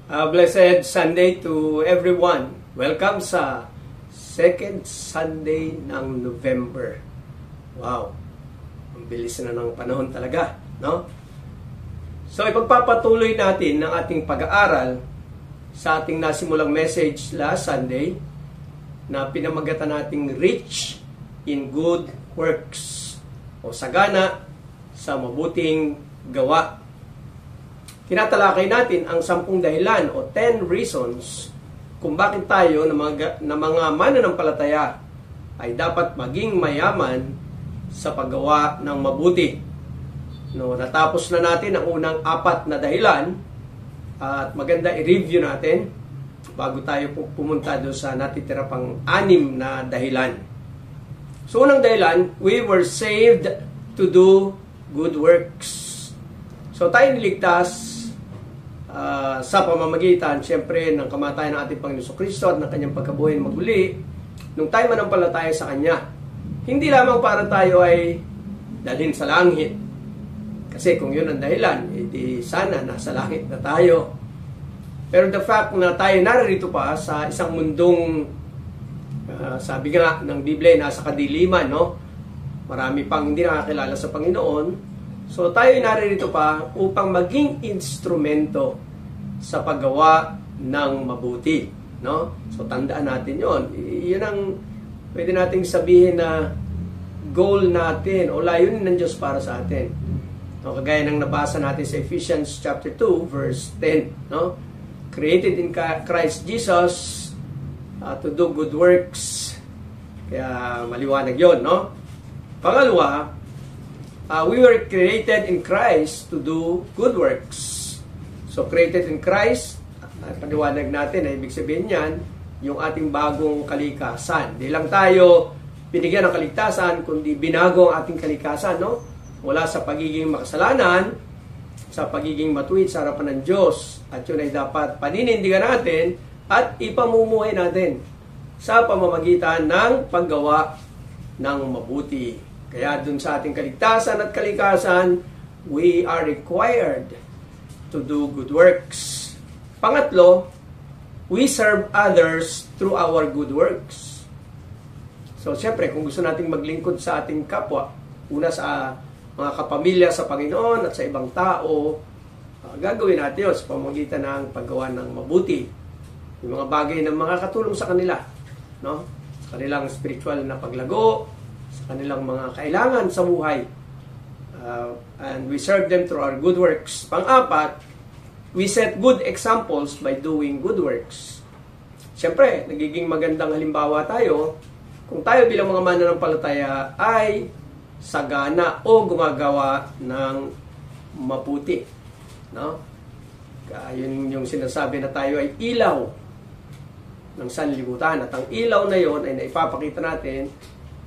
Blessed Sunday to everyone. Welcome sa second Sunday ng November. Wow, ang bilis na ng panahon talaga, no? So ipagpapatuloy natin ang ating pag-aaral sa ating nasimulang message last Sunday na pinamagatan nating Rich in Good Works o sagana sa mabuting gawa. Tinatalakay natin ang 10 dahilan o 10 reasons kung bakit tayo na mga mananampalataya ay dapat maging mayaman sa paggawa ng mabuti. No, natapos na natin ang unang 4 na dahilan at maganda i-review natin bago tayo pumunta doon sa natitira pang 6 na dahilan. So unang dahilan, we were saved to do good works. So tayo niligtas sa pamamagitan, siyempre, ng kamatayan ng ating Panginoon Kristo at ng kanyang pagkabuhay maguli, nung tayo manampalataya sa Kanya. Hindi lamang para tayo ay dalhin sa langit. Kasi kung yun ang dahilan, edi sana nasa langit na tayo. Pero the fact na tayo naririto pa sa isang mundong, sabi nga ng Biblia, nasa kadiliman, no? Marami pang hindi nakakilala sa Panginoon. So tayo naririto pa upang maging instrumento sa paggawa ng mabuti, no? So tandaan natin 'yon. 'Yun ang pwede nating sabihin na goal natin o layunin ng Diyos para sa atin. No, kagaya ng nabasa natin sa Ephesians chapter 2 verse 10, no? Created in Christ Jesus to do good works. Kaya maliwanag 'yon, no? Pangalawa, we were created in Christ to do good works. So, created in Christ, paliwanag natin, ibig sabihin yan, yung ating bagong kalikasan. Di lang tayo binigyan ng kaligtasan, kundi binago ang ating kalikasan, no? Mula sa pagiging makasalanan, sa pagiging matuwid sa harapan ng Diyos. At yun ay dapat paninindigan natin at ipamumuhay natin sa pamamagitan ng paggawa ng mabuti. Kaya dun sa ating kaligtasan at kalikasan, we are required to do good works. Pangatlo, we serve others through our good works. So, siyempre, kung gusto nating maglingkod sa ating kapwa, una sa mga kapamilya sa Panginoon at sa ibang tao, gagawin natin yun sa pamamagitan ng paggawa ng mabuti. Yung mga bagay na mga katulong sa kanila, no? Kanilang spiritual na paglago, sa kanilang mga kailangan sa buhay. And we serve them through our good works. Pang-apat, we set good examples by doing good works. Siyempre, nagiging magandang halimbawa tayo kung tayo bilang mga mananampalataya ay sagana o gumagawa ng mabuti. No? Yun yung sinasabi na tayo ay ilaw ng sanlibutan. At ang ilaw na yon ay naipapakita natin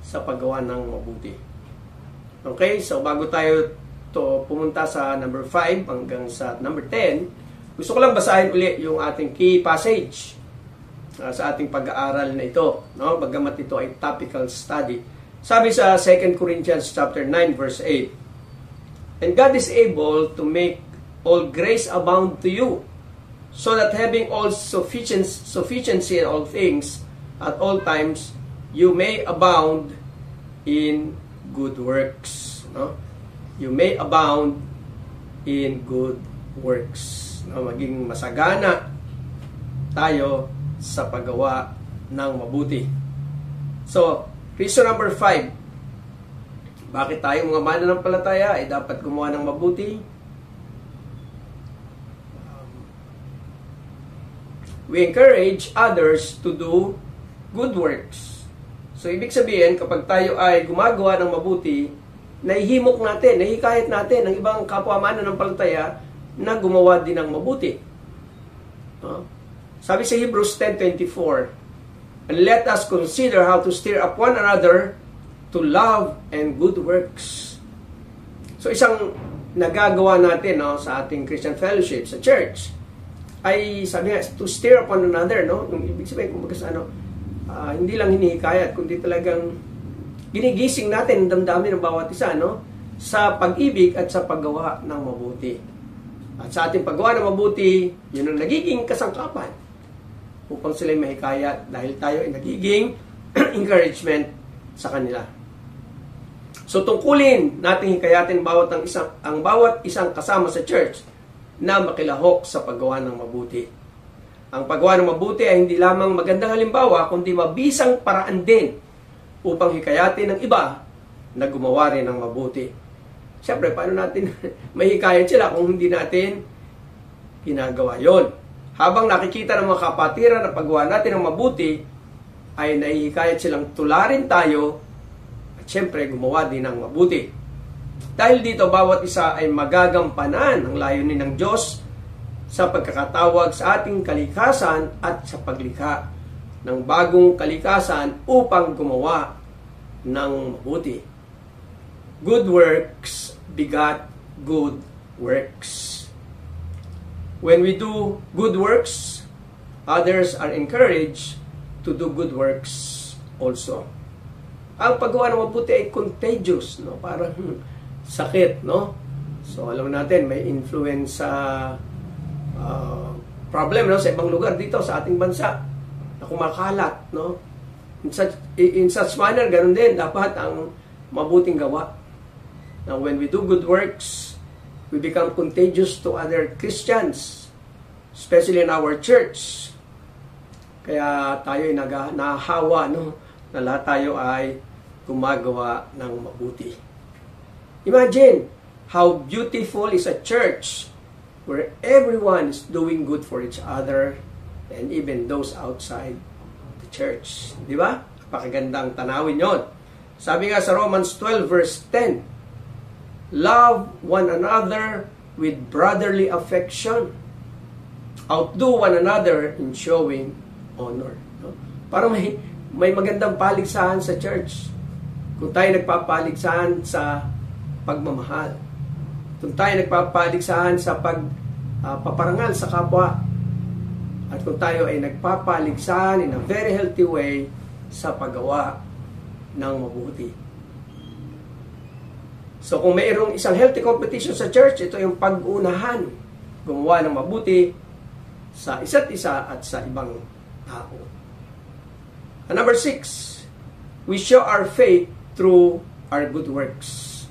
sa paggawa ng mabuti. Okay, so bago tayo pumunta sa number 5 hanggang sa number 10, gusto ko lang basahin ulit yung ating key passage sa ating pag-aaral na ito, no? Bagamat ito ay topical study. Sabi sa 2 Corinthians chapter 9 verse 8, "And God is able to make all grace abound to you, so that having all sufficiency in all things at all times, you may abound in good works." No? You may abound in good works. No? Maging masagana tayo sa paggawa ng mabuti. So, reason number 5. Bakit tayo mga mananampalataya ay dapat gumawa ng mabuti? We encourage others to do good works. So, ibig sabihin, kapag tayo ay gumagawa ng mabuti, nahihimok natin, nahihikayat natin ang ibang kapwa mananampalataya na gumawa din ng mabuti. Sabi sa Hebrews 10:24, "And let us consider how to stir up one another to love and good works." So, isang nagagawa natin, no, sa ating Christian fellowship, sa church, ay sabi nga, to stir up one another, no? Yung ibig sabihin, kung bagas, hindi lang hinihikayat, kundi talagang ginigising natin ang damdamin ng bawat isa, no? Sa pag-ibig at sa paggawa ng mabuti. At sa ating paggawa ng mabuti, yun ang nagiging kasangkapan upang sila'y mahikayat dahil tayo ay nagiging encouragement sa kanila. So tungkulin nating hikayatin ang bawat isang kasama sa church na makilahok sa paggawa ng mabuti. Ang paggawa ng mabuti ay hindi lamang magandang halimbawa, kundi mabisang paraan din upang hikayatin ng iba na gumawa rin ng mabuti. Siyempre, paano natin mahikayat sila kung hindi natin ginagawa yon? Habang nakikita ng mga kapatiran na paggawa natin ng mabuti, ay nahihikayat silang tularin tayo at siyempre gumawa din ng mabuti. Dahil dito, bawat isa ay magagampanan ang layunin ng Diyos sa pagkakatawag sa ating kalikasan at sa paglikha ng bagong kalikasan upang gumawa ng mabuti. Good works begat good works. When we do good works, others are encouraged to do good works also. Ang paggawa ng mabuti ay contagious, no? Parang sakit, no? So alam natin may influence sa problem, no, sa ibang lugar dito sa ating bansa na kumakalat, no? In such manner, ganun din dapat ang mabuting gawa. Now, when we do good works, we become contagious to other Christians, especially in our church. Kaya tayo ay nahahawa, no, na lahat tayo ay gumagawa ng mabuti. Imagine how beautiful is a church where everyone is doing good for each other and even those outside the church. Di ba? Napakagandang tanawin yon. Sabi nga sa Romans 12 verse 10, love one another with brotherly affection. Outdo one another in showing honor. No? Parang may magandang paligsahan sa church. Kung tayo nagpapaligsahan sa pagmamahal. Kung tayo nagpapaligsahan sa paparangal sa kapwa. At kung tayo ay nagpapaligsahan in a very healthy way sa paggawa ng mabuti. So kung mayroong isang healthy competition sa church, ito yung pag-unahan, gumawa ng mabuti sa isa't isa at sa ibang tao. And number 6, we show our faith through our good works.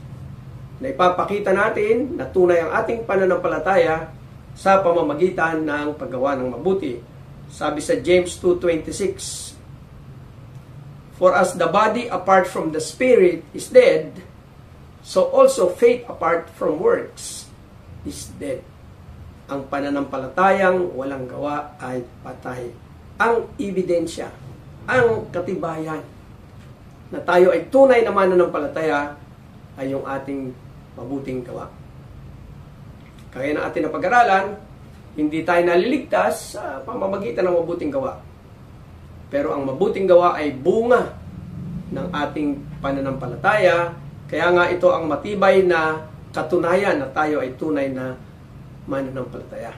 Na ipapakita natin na tunay ang ating pananampalataya sa pamamagitan ng paggawa ng mabuti. Sabi sa James 2:26, for as the body apart from the spirit is dead, so also faith apart from works is dead. Ang pananampalatayang walang gawa ay patay. Ang ebidensya, ang katibayan na tayo ay tunay na mananampalataya ay yung ating mabuting gawa. Kaya na atin na pag-aralan, hindi tayo naliligtas sa pamamagitan ng mabuting gawa. Pero ang mabuting gawa ay bunga ng ating pananampalataya. Kaya nga ito ang matibay na katunayan na tayo ay tunay na mananampalataya.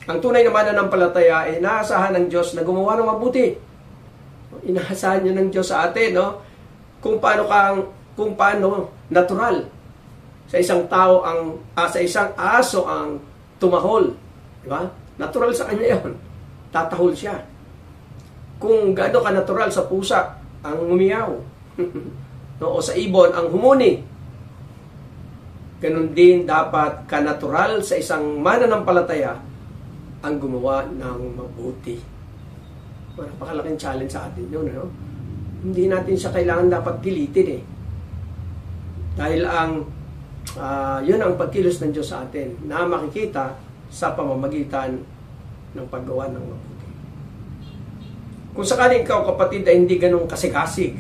Ang tunay na mananampalataya ay inaasahan ng Diyos na gumawa ng mabuti. Inaasahan niya ng Diyos sa atin, no? Kung paano natural sa isang tao sa isang aso ang tumahol, di ba? Natural sa kanya 'yon. Tatahol siya. Kung gaano ka natural sa pusa ang umiyaw. No, o sa ibon ang humuni. Ganun din dapat kanatural sa isang mananampalataya ang gumawa ng mabuti. Napakalaking challenge sa atin yun, no? Hindi natin siya kailangan dapat pilitin Dahil yun ang pagkilos ng Diyos sa atin na makikita sa pamamagitan ng paggawa ng mabuti. Kung sakaling ikaw, kapatid, ay hindi ganun kasikasig,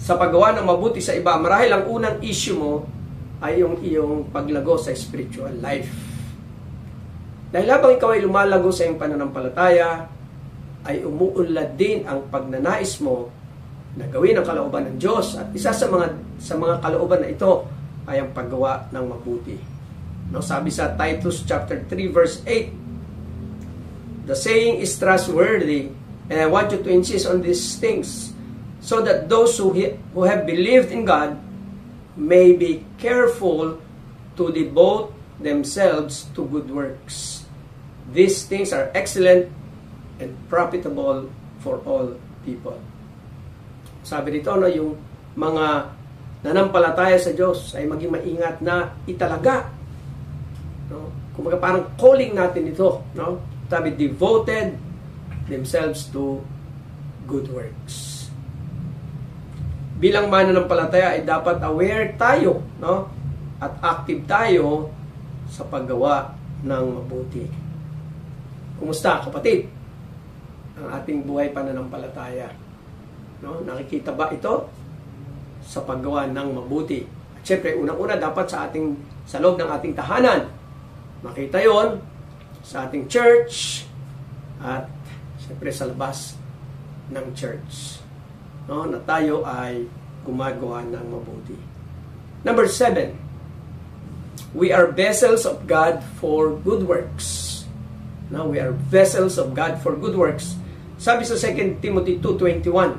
sa paggawa ng mabuti sa iba, marahil ang unang issue mo ay yung iyong paglago sa spiritual life. Dahil habang ikaw ay lumalago sa iyong pananampalataya, ay umuunlad din ang pagnanais mo na gawin ang kalooban ng Diyos. At isa sa mga kalooban na ito ay ang paggawa ng mabuti. No, sabi sa Titus chapter 3 verse 8, the saying is trustworthy, and I want you to insist on these things, so that those who have believed in God may be careful to devote themselves to good works. These things are excellent and profitable for all people. Sabi dito, no, yung mga nanampalataya sa Diyos ay maging maingat na italaga. No? Kumbaga parang calling natin ito. No? Sabi, devoted themselves to good works. Bilang mananampalataya ay dapat aware tayo, no? At active tayo sa paggawa ng mabuti. Kumusta, kapatid? Ang ating buhay pananampalataya. No? Nakikita ba ito sa paggawa ng mabuti? At syempre, unang-una dapat sa loob ng ating tahanan. Makita yon sa ating church at syempre sa labas ng church. No? Na tayo ay gumagawa ng mabuti. Number 7, we are vessels of God for good works. Now, we are vessels of God for good works. Sabi sa 2 Timothy 2:21,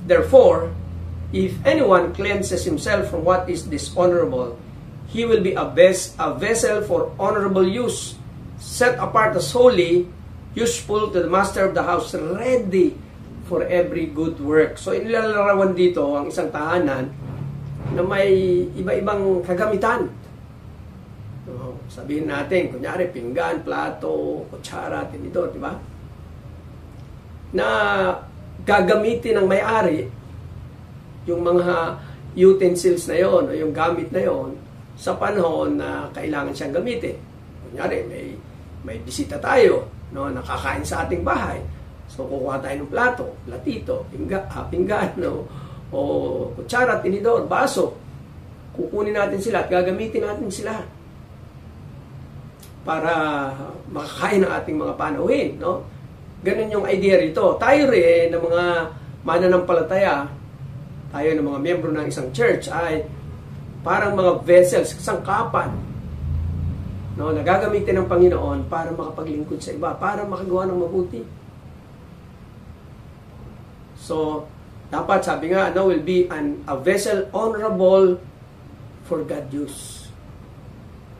therefore, if anyone cleanses himself from what is dishonorable, he will be a vessel for honorable use, set apart as holy, useful to the master of the house, ready for every good work. So, inilalarawan dito ang isang tahanan na may iba-ibang kagamitan. Sabihin natin, kunyari, pinggan, plato, kutsara, tinidor, di ba? Na gagamitin ng may-ari yung mga utensils na yon o yung gamit na yon sa panahon na kailangan siyang gamitin. Kunyari, may bisita tayo, no, nakakain sa ating bahay. So, kukuha tayo ng plato, platito, pinggan, no, o kutsara, tinidor, baso. Kukunin natin sila at gagamitin natin sila para makakain ng ating mga panauhin, no? Ganun yung idea rito. Tayo rin, ng mga mananampalataya, tayo ng mga miyembro ng isang church, ay parang mga vessels, kasangkapan, no? Nagagamitin ng Panginoon para makapaglingkod sa iba, para makagawa ng mabuti. So, dapat, sabi nga, no, will be a vessel honorable for God use.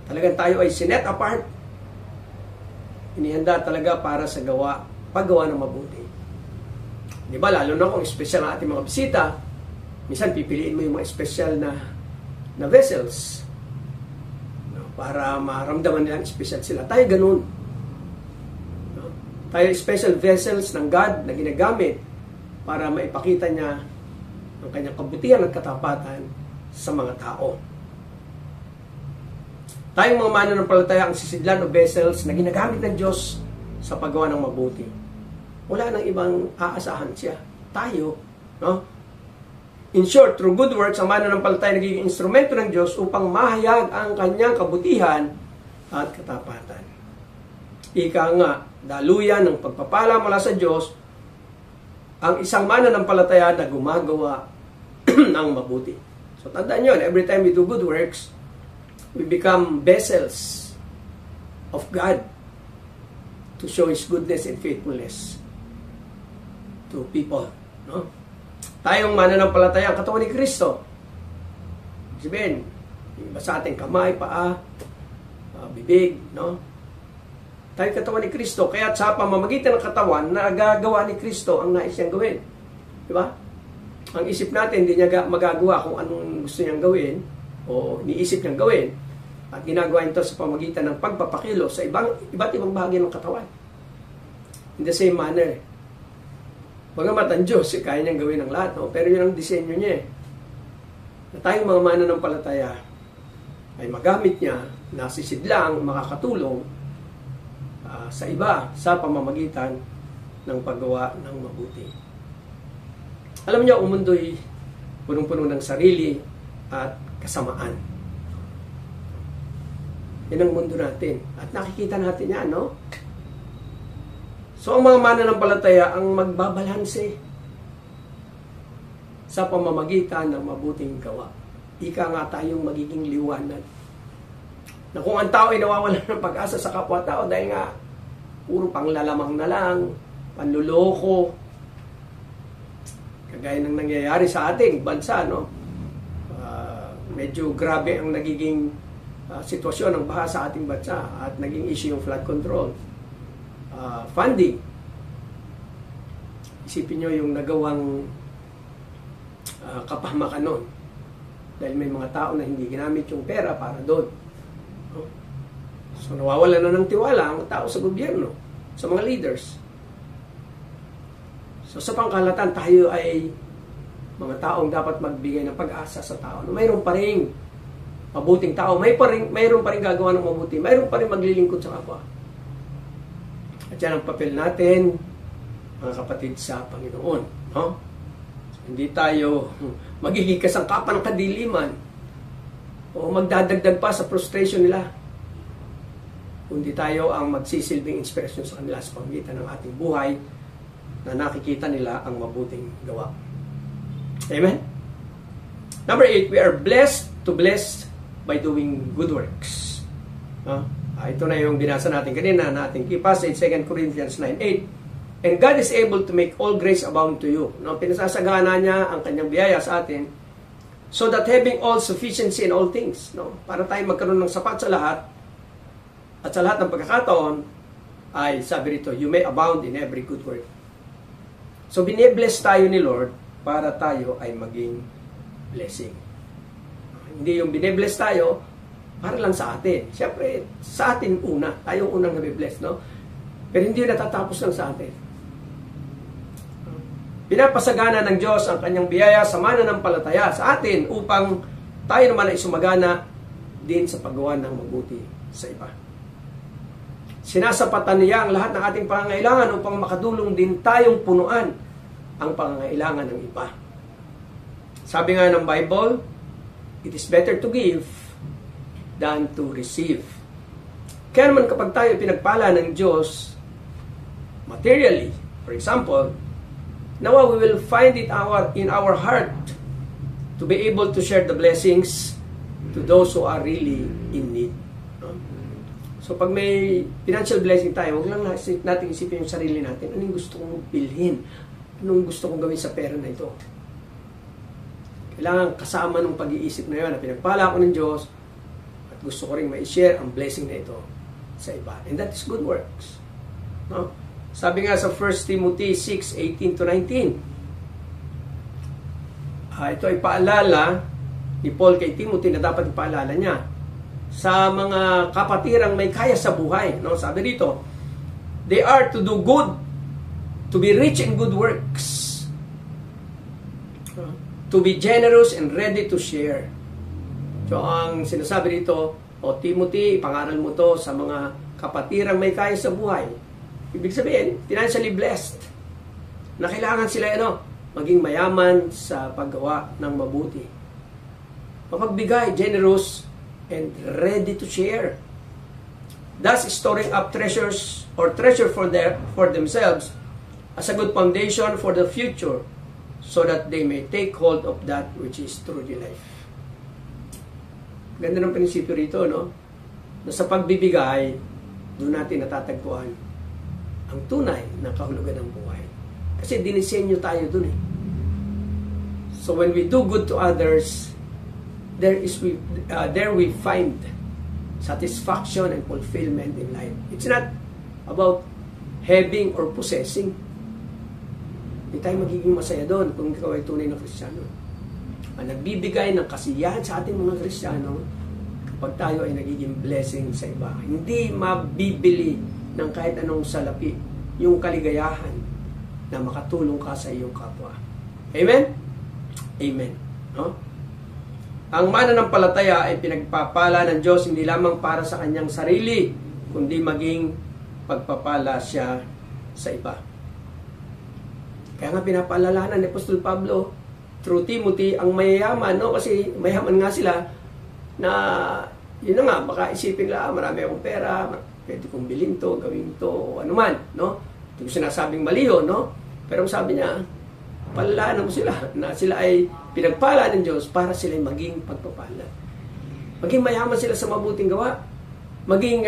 Talagang tayo ay sinet apart, inihanda talaga para sa paggawa ng mabuti. Di ba, lalo na kung special ang ating mga bisita, minsan pipiliin mo yung mga special na vessels, no, para maramdaman nilang special sila. Tayo ganun. No? Tayo special vessels ng God na ginagamit para maipakita niya ang kanyang kabutihan at katapatan sa mga tao. Tayong mga mananampalataya ang sisidlan o vessels na ginagamit ng Diyos sa paggawa ng mabuti. Wala nang ibang aasahan siya. Tayo, no? In short, through good works, ang mananampalataya nagiging instrumento ng Diyos upang mahayag ang kanyang kabutihan at katapatan. Ika nga, daluyan ng pagpapala mula sa Diyos ang isang mananampalataya na gumagawa ng mabuti. So, tandaan nyo, every time we do good works, we become vessels of God to show His goodness and faithfulness to people. No? Tayong mananampalataya, ang katawan ni Kristo. Sabihin, iba sa ating kamay, paa, bibig, no? Tayo katawan ni Kristo, kaya sa pamamagitan ng katawan, nagagawa ni Kristo ang nais niyang gawin. Di ba? Ang isip natin, hindi niya magagawa kung anong gusto niyang gawin, o niisip niyang gawin, at ginagawa ito sa pamagitan ng pagpapakilo sa iba't ibang bahagi ng katawan. In the same manner, bagamat ang Diyos, kaya niyang gawin ang lahat, no? Pero yun ang disenyo niya. Na tayong mga mananampalataya ay magamit niya, nasisidlang, makakatulong sa iba sa pamamagitan ng paggawa ng mabuti. Alam niyo, ang mundo'y punong-puno ng sarili at kasamaan. Yan ang mundo natin. At nakikita natin yan, no? So, ang mga mananampalataya ang magbabalanse sa pamamagitan ng mabuting gawa. Ika nga tayong magiging liwanag. Na kung ang tao ay nawawalan ng pag-asa sa kapwa-tao dahil nga puro panglalamang na lang, panluloko, kagaya ng nangyayari sa ating bansa, no? Medyo grabe ang nagiging sitwasyon ng baha sa ating bansa at naging issue yung flood control. Funding. Isipin nyo yung nagawang kapahamakan nun. Dahil may mga tao na hindi ginamit yung pera para doon. So nawawala na ng tiwala ang tao sa gobyerno, sa mga leaders. So sa pangkalatan, tayo ay mga taong dapat magbigay ng pag-asa sa tao. Mayroon pa rin mabuting tao, mayroon pa rin gagawa ng mabuti, mayroon pa rin maglilingkod sa kapwa. At yan ang papel natin, mga kapatid sa Panginoon. No? So, hindi tayo magiging kasangkapan ng kadiliman o magdadagdag pa sa frustration nila. Kundi tayo ang magsisilbing inspirasyon sa kanila sa pamamagitan ng ating buhay na nakikita nila ang mabuting gawa. Amen? Number 8, we are blessed to bless by doing good works. Ito na yung binasa natin kanina na ating key passage, 2 Corinthians 9:8. And God is able to make all grace abound to you. Pinasasagana niya ang kanyang biyaya sa atin so that having all sufficiency in all things, para tayo magkaroon ng sapat sa lahat at sa lahat ng pagkakataon ay sabi rito, you may abound in every good work. So bine-bless tayo ni Lord para tayo ay maging blessing. Hindi yung bine-bless tayo para lang sa atin. Siyempre, sa atin una. Tayo unang nabibless, no? Pero hindi natatapos lang sa atin. Pinapasagana ng Diyos ang kanyang biyaya sa mananampalataya sa atin upang tayo naman ay sumagana din sa paggawa ng mabuti sa iba. Sinasapatan niya ang lahat ng ating pangangailangan upang makadulong din tayong punuan ang pangangailangan ng iba. Sabi nga ng Bible, it is better to give than to receive. Kaya naman kapag tayo pinagpala ng Diyos materially, for example, now we will find it in our heart to be able to share the blessings to those who are really in need. So pag may financial blessing tayo, huwag lang natin isipin yung sarili natin. Anong gusto kong bilhin? Anong gusto kong gawin sa pera na ito? Kailangan kasama ng pag-iisip na yun na pinagpala ako ng Diyos at gusto ko rin ma-share ang blessing na ito sa iba. And that is good works. No? Sabi nga sa 1 Timothy 6:18-19, ito ay paalala ni Paul kay Timothy na dapat ipaalala niya sa mga kapatirang may kaya sa buhay. No? Sabi dito, they are to do good, to be rich in good works, to be generous and ready to share. So ang sinasabi dito, Timothy, ipangaral mo to sa mga kapatirang may kaya sa buhay. Ibig sabihin, financially blessed, na kailangan sila maging mayaman sa paggawa ng mabuti. Mapagbigay, generous, and ready to share. Thus, storing up treasures or treasure for themselves as a good foundation for the future so that they may take hold of that which is truly life. Ganda ng prinsipyo rito, no? Na sa pagbibigay, doon natin natatagpuan ang tunay na kahulugan ng buhay. Kasi dinisenyo tayo doon eh. So when we do good to others, there we find satisfaction and fulfillment in life. It's not about having or possessing. Hindi tayo magiging masaya doon kung ikaw ay tunay na Kristiyano. Ang nagbibigay ng kasiyahan sa ating mga Kristiyano kapag tayo ay nagiging blessing sa iba. Hindi mabibili ng kahit anong salapi yung kaligayahan na makatulong ka sa iyong kapwa. Amen? Amen. No? Ang mananampalataya ay pinagpapala ng Diyos hindi lamang para sa kanyang sarili, kundi maging pagpapala siya sa iba. Kaya nga pinapaalalahanan ni Apostol Pablo through Timothy ang mayayaman, no? Kasi mayaman nga sila na, yun na nga, baka isipin lang, marami akong pera, pwede kong bilhin to, gawin to, o anuman, no? Ito yung sinasabing mali yun, no? Pero sabi niya, palalaan mo sila na sila ay pinagpala ng Diyos para sila maging pagpapala. Maging mayaman sila sa mabuting gawa. Maging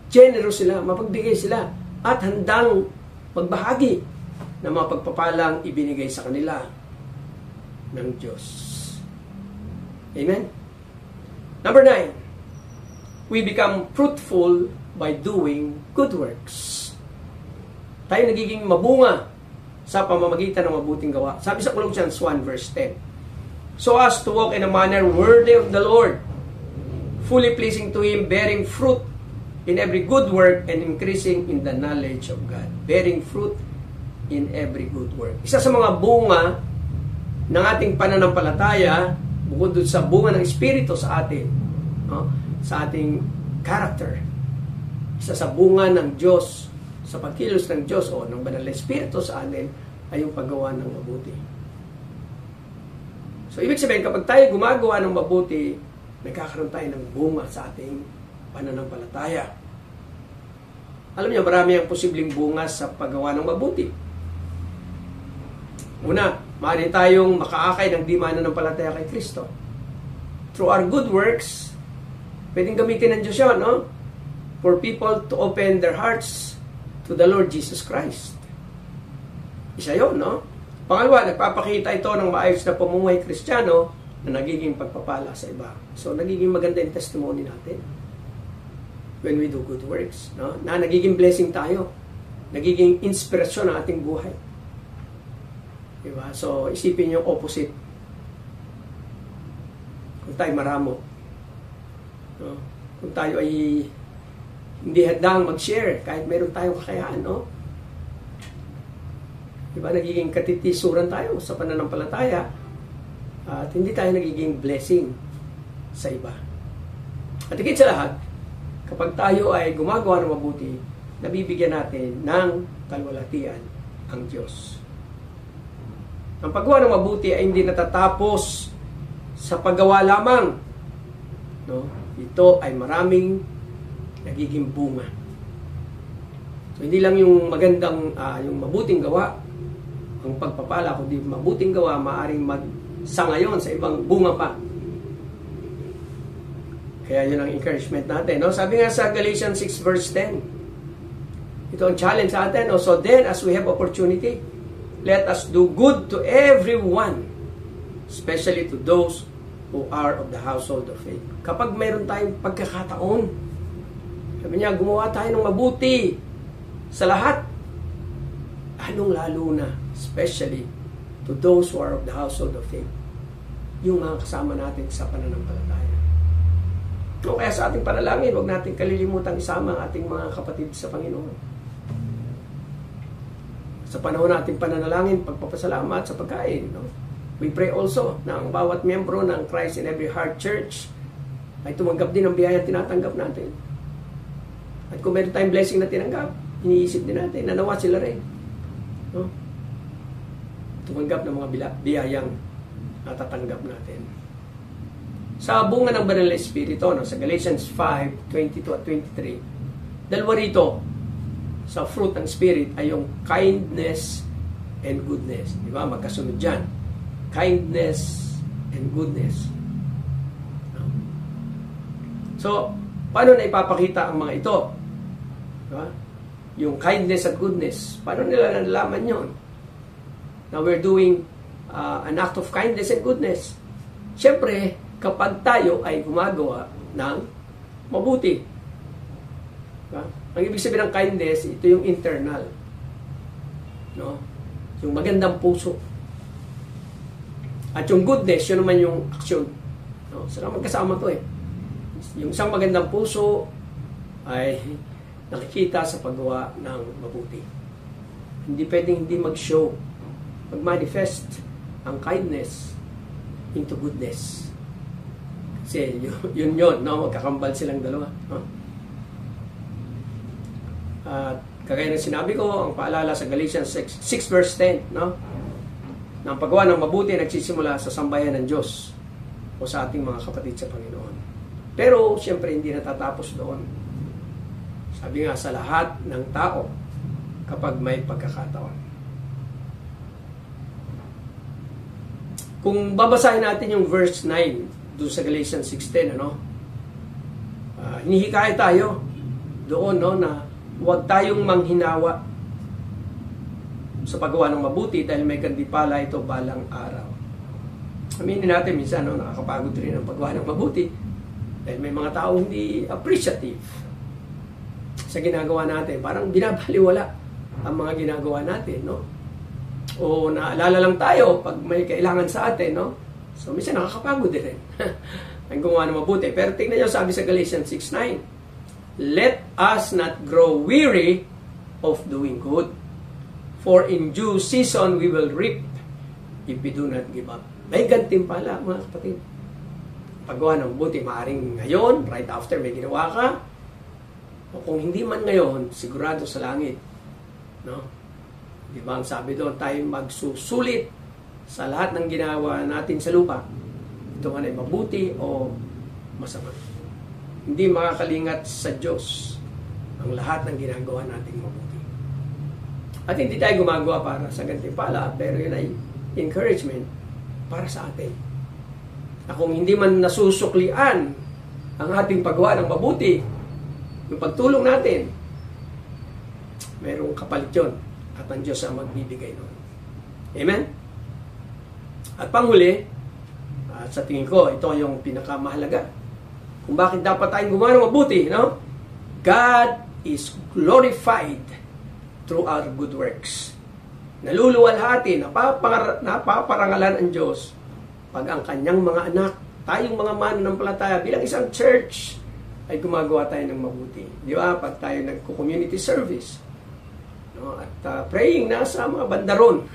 generous sila, mapagbigay sila, at handang magbahagi ng mga pagpapalang ibinigay sa kanila ng Diyos. Amen? Number 9. we become fruitful by doing good works. Tayo nagiging mabunga sa pamamagitan ng mabuting gawa. Sabi sa Colossians 1 verse 10, so as to walk in a manner worthy of the Lord, fully pleasing to Him, bearing fruit in every good work and increasing in the knowledge of God. Bearing fruit in every good work. Isa sa mga bunga ng ating pananampalataya, bukod dun sa bunga ng Espiritu sa atin, no? Sa ating character, isa sa bunga ng Diyos, sa pagkilos ng Diyos o ng Banal na Espiritu sa atin, ay yung paggawa ng mabuti. So, ibig sabihin, kapag tayo gumagawa ng mabuti, nagkakaroon tayo ng bunga sa ating pananampalataya. Alam niyo, marami ang posibleng bunga sa paggawa ng mabuti. Una, maaari tayong makaakay ng di mananampalataya kay Kristo. Through our good works, pwedeng gamitin ng Diyos yun, no? For people to open their hearts to the Lord Jesus Christ. Isa yun, no? Pangalawa, nagpapakita ito ng maayos na pamumuhay Kristiyano na nagiging pagpapala sa iba. So, nagiging maganda yung testimony natin when we do good works, no? Na nagiging blessing tayo. Nagiging inspirasyon ang ating buhay. Diba? So, isipin yung opposite. Kung tayo maramo, no? Kung tayo ay hindi handang mag-share kahit meron tayong kakayahan, no? Diba? Nagiging katitisuran tayo sa pananampalataya at hindi tayo nagiging blessing sa iba. At higit sa lahat, kapag tayo ay gumagawa ng mabuti, nabibigyan natin ng kalwalhatian ang Diyos. Ang paggawa ng mabuti ay hindi natatapos sa paggawa lamang, no? Ito ay maraming nagiging bunga. So, hindi lang yung magandang, yung mabuting gawa, ang pagpapala, kundi mabuting gawa, maaring magsangayon sa ibang bunga pa. Kaya yun ang encouragement natin, no? Sabi nga sa Galatians 6 verse 10, ito ang challenge sa atin, no? So then, as we have opportunity, let us do good to everyone, especially to those who are of the household of faith. Kapag mayroon tayong pagkakataon, sabi niya, gumawa tayo ng mabuti sa lahat, lalong-lalo na, especially to those who are of the household of faith, yung mga kasama natin sa pananampalataya. O kaya sa ating panalangin, huwag natin kalilimutan isama ang ating mga kapatid sa Panginoon. Sa panahon natin pananalangin, pagpapasalamat sa pagkain, no? We pray also na ang bawat miyembro ng Christ in Every Heart Church ay tumanggap din ng biyaya tinatanggap natin. At kung meron tayong blessing na tinanggap, iniisip din natin, nanawa sila rin, no? Tumanggap ng mga biyayang natatanggap natin. Sa bunga ng Banal na Espiritu, no? Sa Galatians 5:22 at 23, dalawa rito sa fruit ng Spirit ay yung kindness and goodness. Di ba? Magkasunod dyan. Kindness and goodness. So, paano na ipapakita ang mga ito? Diba? Yung kindness at goodness. Paano nila nalalaman yun? Now, we're doing an act of kindness and goodness. Siyempre, kapag tayo ay gumagawa ng mabuti. Diba? Ang ibig sabihin ng kindness, ito yung internal. No? Yung magandang puso. At yung goodness, yun naman yung aksyon. No? So, magkasama to eh. Yung isang magandang puso ay nakikita sa paggawa ng mabuti. Hindi pwedeng hindi mag-show, mag-manifest ang kindness into goodness. Kasi yun, no? Magkakambal silang dalawa. No? At kagaya ng sinabi ko, ang paalala sa Galatians 6 verse 10, no? Na ang paggawa ng mabuti nagsisimula sa sambayan ng Diyos o sa ating mga kapatid sa Panginoon. Pero, siyempre, hindi natatapos doon. Sabi nga, sa lahat ng tao, kapag may pagkakataon. Kung babasahin natin yung verse 9 doon sa Galatians 6:10, ano? Hinihikayat tayo doon, no, na huwag tayong manghinawa sa paggawa ng mabuti dahil may kandipala ito balang araw. Aminin natin minsan, no, nakakapagod rin ang paggawa ng mabuti. Dahil may mga tao hindi appreciative sa ginagawa natin. Parang binabaliwala ang mga ginagawa natin, no? O naalala lang tayo pag may kailangan sa atin, no? So, minsan nakakapagod din rin. Ang gumawa ng mabuti. Pero tingnan nyo, sabi sa Galatians 6:9, let us not grow weary of doing good, for in due season we will reap if we do not give up. May gantimpala, mga kapatid. Paggawa ng mabuti, maaaring ngayon, right after may ginawa ka, o kung hindi man ngayon, sigurado sa langit. No? Di ba ang sabi doon, tayo magsusulit sa lahat ng ginawa natin sa lupa. Ito man ay mabuti o masama. Hindi makakalingat sa Diyos ang lahat ng ginagawa nating mabuti. At hindi tayo gumagawa para sa gantimpala, pero yun ay encouragement para sa atin. Na kung hindi man nasusuklian ang ating paggawa ng mabuti, yung pagtulong natin, mayroong kapalit yun at ang Diyos ang magbibigay nun. Amen? At panghuli, at sa tingin ko, ito yung pinakamahalaga. Kung bakit dapat tayong gumawa ng mabuti, no? God is glorified through our good works. Naluluwalhati, napaparangalan ang Diyos pag ang kanyang mga anak, tayong mga mananampalataya bilang isang church, ay gumagawa tayo ng mabuti. Di ba? Pag tayo nagko-community service, no? At praying na sa mga bandaron.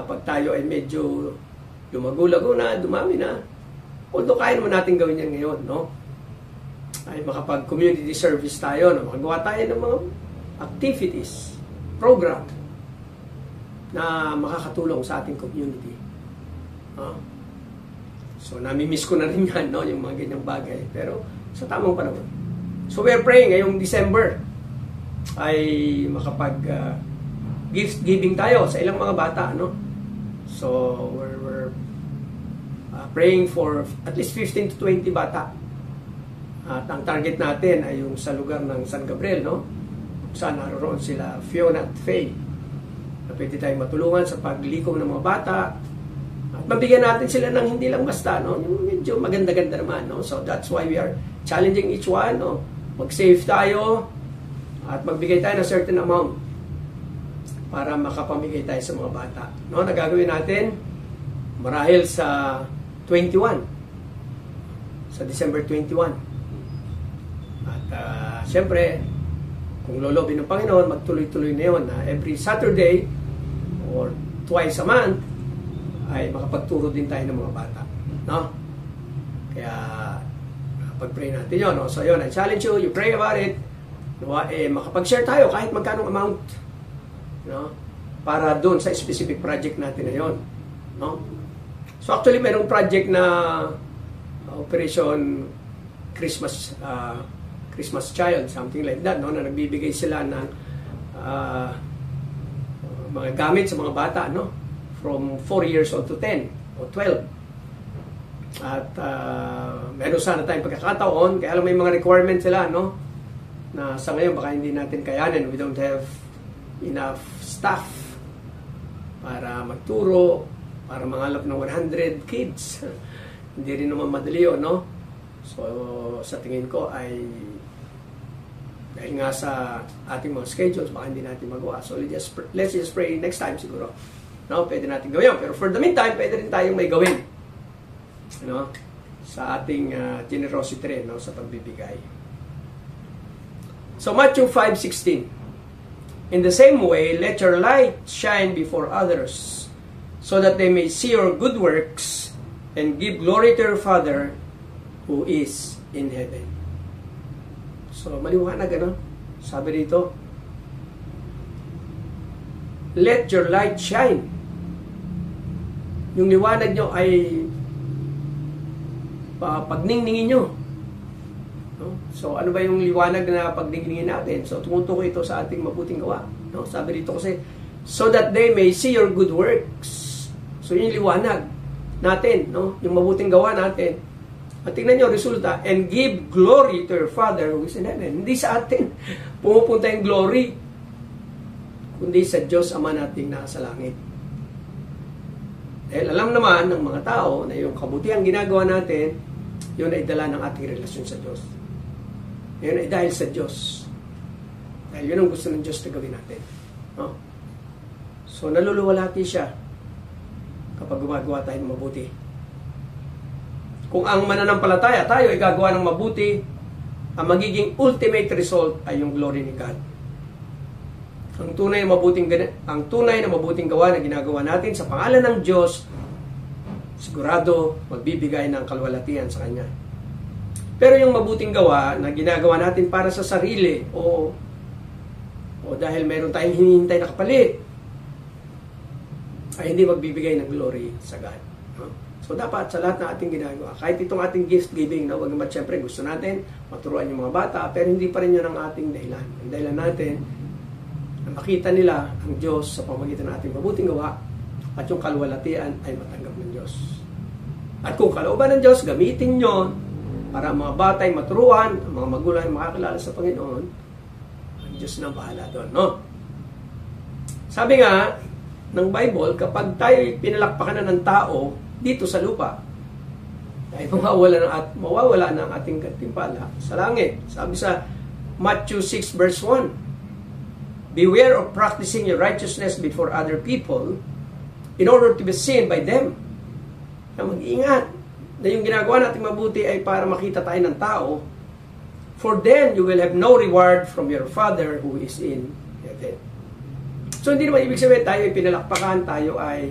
Pag tayo ay medyo lumago-lago na, dumami na, although kaya naman natin gawin yan ngayon, no? Ay makapag-community service tayo, no? Makagawa tayo ng mga activities, program, na makakatulong sa ating community. So, nami-miss ko na rin yan, no? Yung mga ganyang bagay. Pero, sa tamang panahon. So, we're praying ngayong December ay makapag gift giving tayo sa ilang mga bata, no? So, we're praying for at least 15 to 20 bata. At ang target natin ay yung sa lugar ng San Gabriel, no? Saan naroon sila, Fiona at Faye. Na pwede tayong matulungan sa paglikom ng mga bata. At mabigyan natin sila ng hindi lang basta, no? Yung medyo maganda-ganda naman, no? So that's why we are challenging each one, no? Mag-save tayo at magbigay tayo ng certain amount para makapamigay tayo sa mga bata, no? Nagagawin natin marahil sa 21, sa December 21. At siyempre, kung lolobin ng Panginoon, magtuloy-tuloy na yun, every Saturday or twice a month ay makapagturo din tayo ng mga bata, no? Kaya pag-pray natin yun, no? So yun, I challenge you, you pray about it, no? Makapag-share tayo kahit magkanong amount, no? Para doon sa specific project natin na yun, no? So actually mayroong project na Operation Christmas Christmas Child, something like that, no? Na nagbibigay sila ng mga gamit sa mga bata, no? From 4 years old to 10 o 12. At meron sana tayong pagkakataon, kaya lang may mga requirements sila, no? Na sa ngayon baka hindi natin kayanin. We don't have enough staff para magturo, para mangalap ng 100 kids. Hindi rin naman madali yun, no? So, sa tingin ko ay dahil nga sa ating mga schedules, baka hindi natin magawa. So, let's just pray next time siguro. No, pwede natin gawin. Pero for the meantime, pwede rin tayong may gawin, no? Sa ating generosity rin, no? Sa pagbibigay. So, Matthew 5:16. In the same way, let your light shine before others, so that they may see your good works and give glory to your Father who is in heaven. So, maliwanag, ano? Sabi dito, let your light shine. Yung liwanag nyo ay pagningningin nyo. No? So, ano ba yung liwanag na pagningningin natin? So, tumutukoy ito sa ating mabuting gawa. No? Sabi dito kasi, so that they may see your good works. So, yung liwanag natin, no? Yung mabuting gawa natin. At tingnan nyo, resulta, and give glory to your Father who is in heaven. Hindi sa atin pumupunta yung glory, kundi sa Diyos Ama nating nasa langit. Dahil alam naman ng mga tao na yung kabutihan ginagawa natin yun ay dala ng ating relasyon sa Diyos. Yun ay dahil sa Diyos. Dahil yun ang gusto ng Diyos na gawin natin. No? So, naluluwalhati siya kapag gumagawa tayo ng mabuti. Kung ang mananampalataya tayo ay gagawa ng mabuti, ang magiging ultimate result ay yung glory ni God. Ang tunay na mabuting gawa na ginagawa natin sa pangalan ng Diyos, sigurado magbibigay ng kalwalatian sa Kanya. Pero yung mabuting gawa na ginagawa natin para sa sarili o dahil mayroon tayong hinihintay na kapalit, ay hindi magbibigay ng glory sa God. No? So dapat sa lahat ng ating ginagawa, kahit itong ating gift giving, no, wag naman siyempre gusto natin maturuan yung mga bata, pero hindi pa rin yun ang ating dahilan. Ang dahilan natin na makita nila ang Diyos sa pamamagitan ng ating mabuting gawa at yung kalwalatian ay matanggap ng Diyos. At kung kalooban ng Diyos, gamitin nyo para ang mga bata ay maturuan, ang mga magulang ay makakilala sa Panginoon, ang Diyos na bahala doon. No? Sabi nga ng Bible, kapag tayo pinalakpakan na ng tao dito sa lupa, ay mawawala ng ating gantimpala sa langit. Sabi sa Matthew 6 verse 1, beware of practicing your righteousness before other people in order to be seen by them. Na mag-iingat na yung ginagawa natin mabuti ay para makita tayo ng tao. For then you will have no reward from your Father who is in heaven. So hindi naman ibig sabihin tayo ay pinalakpakan, tayo ay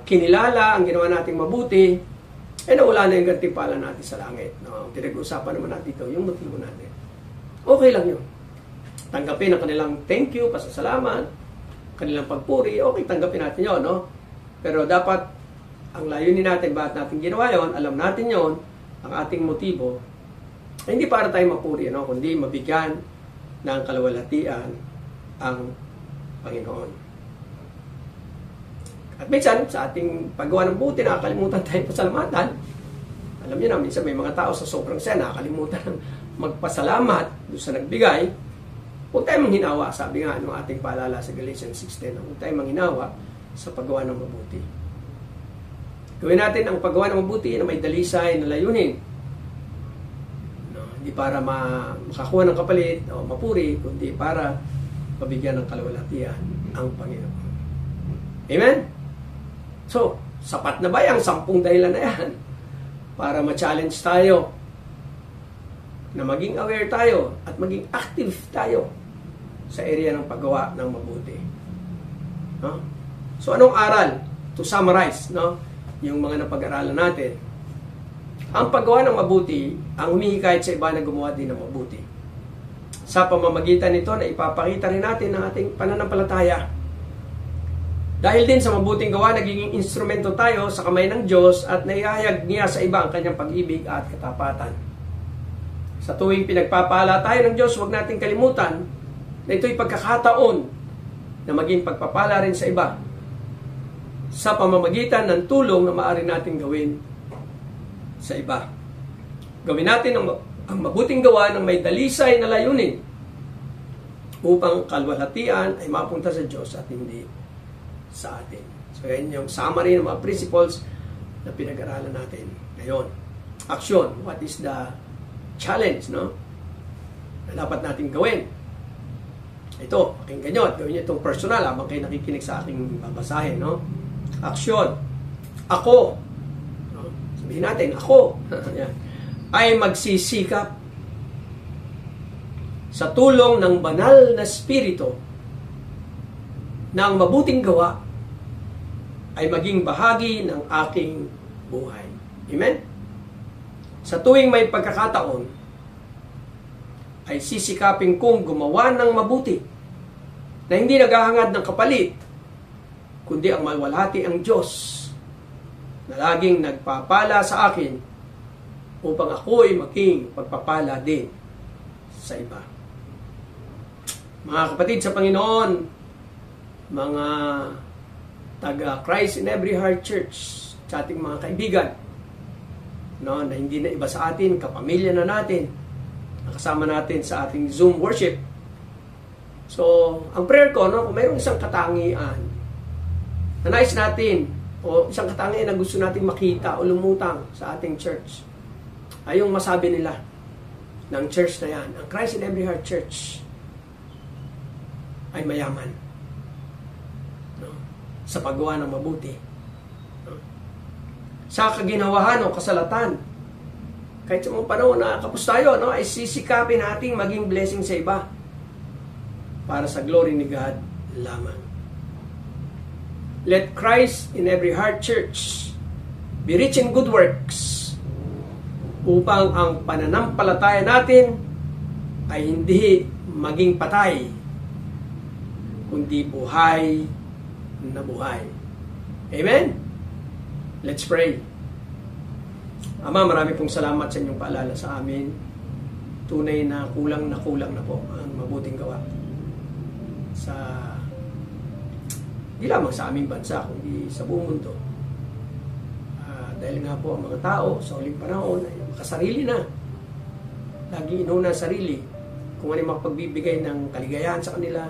kinilala ang ginawa nating mabuti, ay nawala na yung gantimpala natin sa langit. No? Pinag-uusapan naman natin ito, yung motibo natin. Okay lang yun. Tanggapin ang kanilang thank you, pasasalamat, kanilang pagpuri, okay, tanggapin natin yun, no? Pero dapat, ang layunin natin, bakit natin ginawa yun, alam natin yun, ang ating motibo, ay hindi para tayo mapuri, no? Kundi mabigyan ng kalawalatian ang Panginoon. At minsan, sa ating paggawa ng buti, nakakalimutan tayo pasalamatan. Alam niyo na, minsan may mga tao sa sobrang saya, nakakalimutan ng magpasalamat doon sa nagbigay. Huwag tayong manghinawa, sabi nga ng ating paalala sa Galatians 6:10, huwag tayong manghinawa sa paggawa ng mabuti. Gawin natin ang paggawa ng mabuti na may dalisay na layunin. No, hindi para makakuha ng kapalit o mapuri, kundi para mabigyan ng kalawalatian ang Panginoon. Amen? So, sapat na ba yung 10 dahilan na yan para ma-challenge tayo na maging aware tayo at maging active tayo sa area ng paggawa ng mabuti. No? So, anong aral? To summarize, no? Yung mga napag-aralan natin. Ang paggawa ng mabuti, ang humihikayat sa iba na gumawa din ng mabuti. Sa pamamagitan nito na ipapakita rin natin ang ating pananampalataya. Dahil din sa mabuting gawa, nagiging instrumento tayo sa kamay ng Diyos at naihahayag niya sa iba ang kanyang pag-ibig at katapatan. Sa tuwing pinagpapala tayo ng Diyos, huwag nating kalimutan na ito'y pagkakataon na maging pagpapala rin sa iba sa pamamagitan ng tulong na maaari nating gawin sa iba. Gawin natin ang mabuting gawa ng may dalisay na layunin upang kalwalhatian ay mapunta sa Diyos at hindi sa atin. So yan yung summary ng mga principles na pinag-aralan natin ngayon. Action. What is the challenge, no? Na dapat natin gawin? Ito, pakinggan nyo at gawin nyo itong personal habang kayo nakikinig sa aking babasahin, no? Action. Ako, no? Sabihin natin, ako ay magsisikap sa tulong ng banal na spirito na ang mabuting gawa ay maging bahagi ng aking buhay. Amen? Sa tuwing may pagkakataon, ay sisikapin kong gumawa ng mabuti na hindi naghahangad ng kapalit, kundi ang malwalhati ang Diyos na laging nagpapala sa akin upang ako'y maging pagpapala din sa iba. Mga kapatid sa Panginoon, mga taga-Christ in Every Heart Church, sa ating mga kaibigan, no, na hindi na iba sa atin, kapamilya na natin, nakasama natin sa ating Zoom worship. So, ang prayer ko, no, kung mayroong isang katangian na nais natin, o isang katangian na gusto natin makita o lumutang sa ating church, ay yung masabi nila ng church na yan, ang Christ in Every Heart Church ay mayaman, no? Sa paggawa ng mabuti, no? Sa kaginawahan o kasalatan, kahit sa mga panahon na kapos tayo, no, ay sisikapin nating maging blessing sa iba para sa glory ni God lamang. Let Christ in Every Heart Church be rich in good works, upang ang pananampalataya natin ay hindi maging patay, kundi buhay na buhay. Amen? Let's pray. Ama, marami pong salamat sa inyong paalala sa amin. Tunay na kulang na po ang mabuting gawa sa hindi lamang sa aming bansa, kundi sa buong mundo. Dahil nga po ang mga tao sa huling panahon ay makasarili na. Lagi inuna ang sarili. Kung ano yung makapagbibigay ng kaligayahan sa kanila,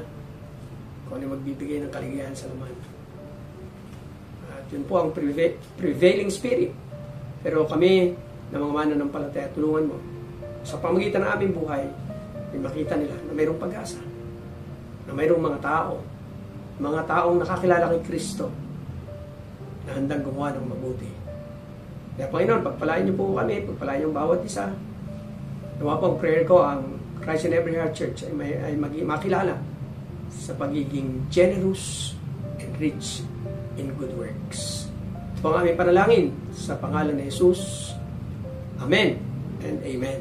kung ano yung magbibigay ng kaligayahan sa laman. At yun po ang prevailing spirit. Pero kami, na mga mananampalataya, tulungan mo. Sa pamagitan ng aming buhay, ay makita nila na mayroong pag-asa. Na mayroong mga taong nakakilala kay Kristo, na handang gumawa ng mabuti. Kaya Panginoon, pagpalain niyo po kami, pagpalain niyo ang bawat isa. Nawa po ang prayer ko, ang Christ in Every Heart Church ay makilala sa pagiging generous and rich in good works. Ito ang aming panalangin sa pangalan ni Jesus. Amen and Amen.